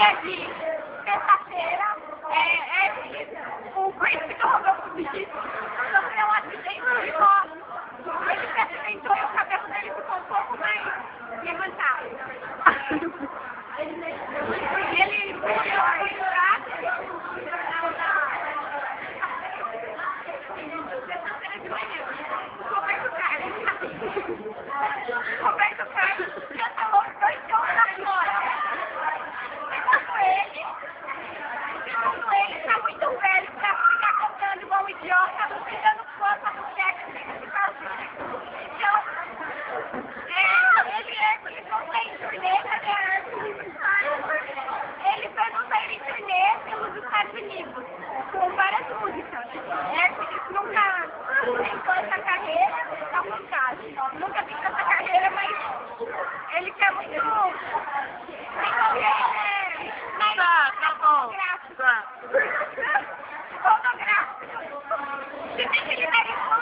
dia de terça-feira, o príncipe roubou comigo, sofreu um acidente de moto. Ele se acidentou e o cabelo dele ficou um pouco mais levantado. Ele morreu aí Roberto Carlos já falou que 2 horas agora. Ele está muito velho para ficar cantando igual um idiota, dando força no técnico. Então, ele não tem turnê, ele fez um sair em turnê pelos Estados Unidos, com várias músicas. Ele nunca tentou essa carreira, alguns casos. Nunca tentou essa carreira, mas ele quer muito. Tá bom. Fotográfico. Você tem que liberar